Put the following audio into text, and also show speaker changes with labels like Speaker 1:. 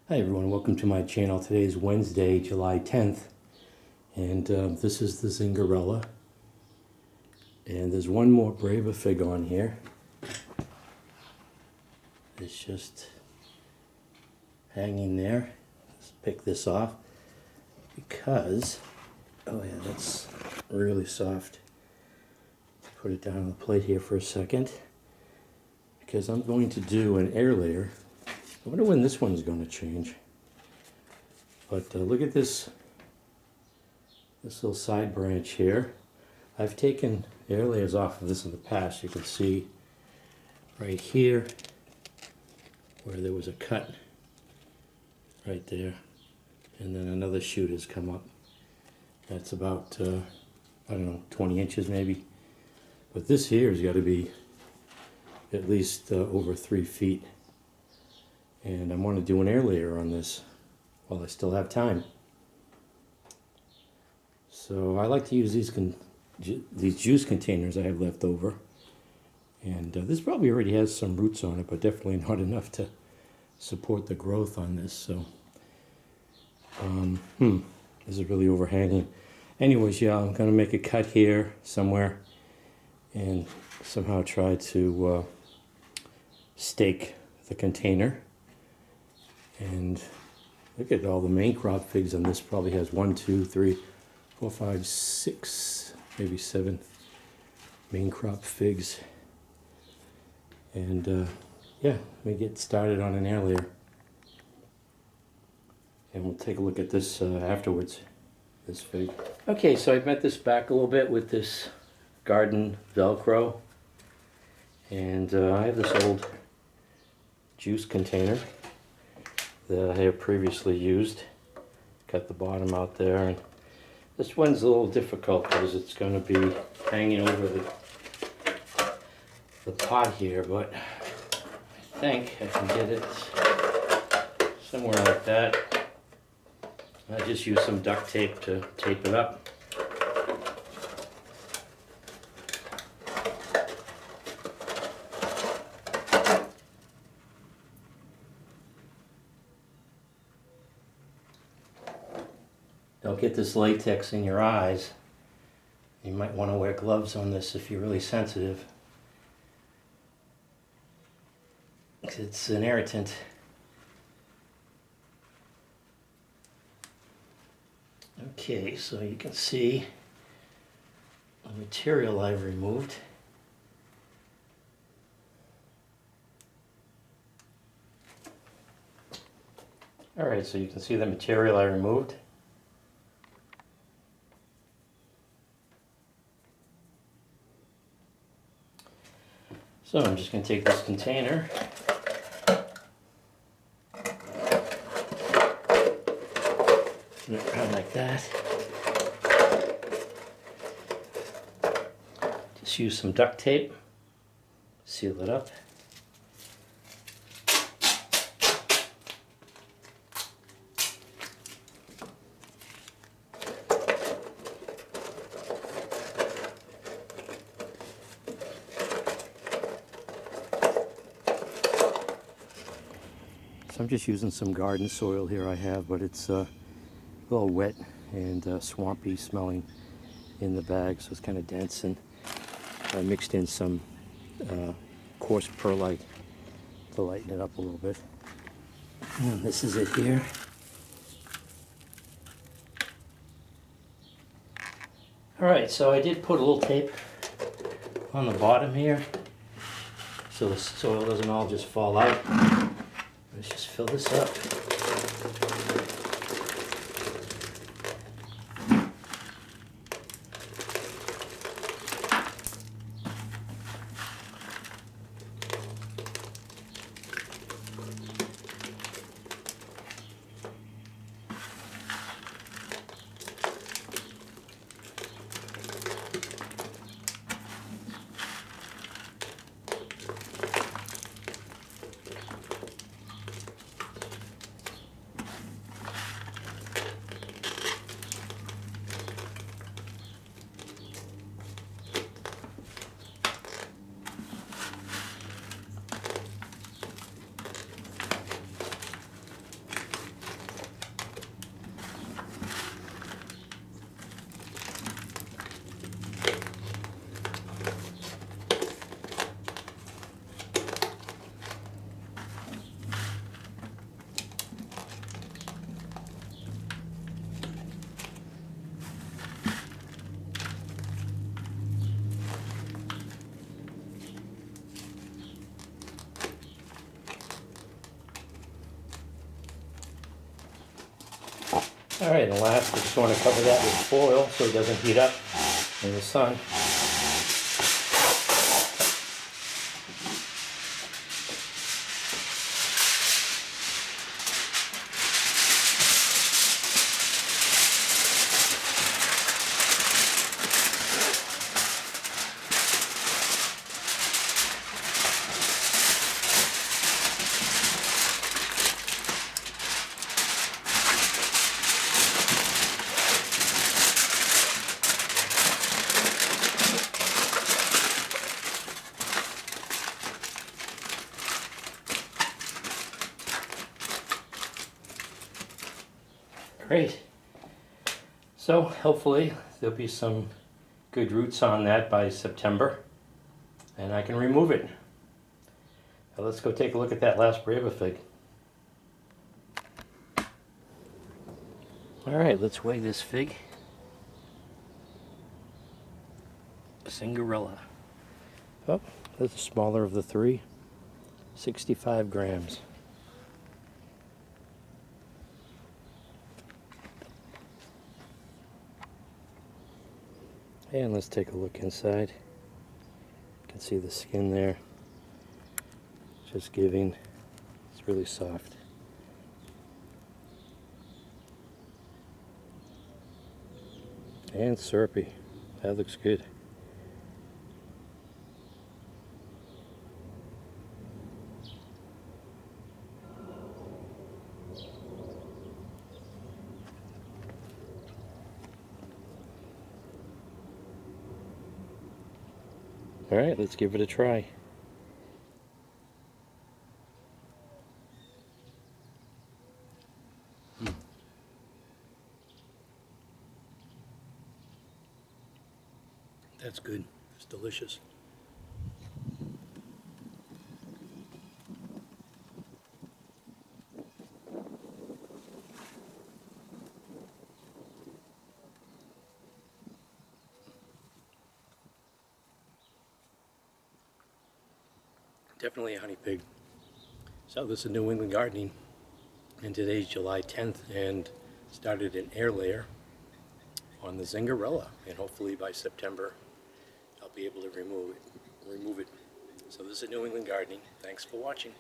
Speaker 1: Hi everyone, welcome to my channel. Today is Wednesday, July 10th, and this is the Zingarella. And there's one more braver fig on here. It's just hanging there. Let's pick this off because, oh yeah, that's really soft. Put it down on the plate here for a second because I'm going to do an air layer. I wonder when this one's going to change. But look at this little side branch here. I've taken air layers off of this in the past. You can see right here where there was a cut right there, and then another shoot has come up. That's about I don't know, 20 inches maybe. But this here has got to be at least over 3 feet. And I want to do an air layer on this while I still have time. So I like to use these juice containers I have left over. And this probably already has some roots on it, but definitely not enough to support the growth on this. So, this is really overhanging. Anyways, yeah, I'm going to make a cut here somewhere and somehow try to stake the container. And look at all the main crop figs on this. Probably has 1, 2, 3, 4, 5, 6, maybe 7 main crop figs. And yeah, let me get started on an air layer. And we'll take a look at this afterwards, this fig. Okay, so I bent this back a little bit with this garden Velcro. And I have this old juice container that I have previously used. Cut the bottom out there, and this one's a little difficult because it's going to be hanging over the pot here, but I think I can get it somewhere like that. I just use some duct tape to tape it up. Don't get this latex in your eyes. You might want to wear gloves on this if you're really sensitive. It's an irritant. Okay, so you can see the material I've removed. Alright, so you can see the material I removed. So I'm just going to take this container, put it around like that. Just use some duct tape, seal it up. So I'm just using some garden soil here I have, but it's a little wet and swampy smelling in the bag, so it's kind of dense, and I mixed in some coarse perlite to lighten it up a little bit. And this is it here. Alright, so I did put a little tape on the bottom here so the soil doesn't all just fall out. Let's just fill this up. Alright, and last, we just want to cover that with foil so it doesn't heat up in the sun. Great. So hopefully there'll be some good roots on that by September and I can remove it. Now let's go take a look at that last Brava fig. Alright, let's weigh this fig. Zingarella. Oh, that's the smaller of the three. 65 grams. And let's take a look inside. You can see the skin there. Just giving. It's really soft. And syrupy. That looks good. Alright, let's give it a try. That's good. It's delicious. Definitely a honey pig. So this is New England Gardening, and today's July 10th, and started an air layer on the Zingarella, and hopefully by September I'll be able to remove it. So this is New England Gardening. Thanks for watching.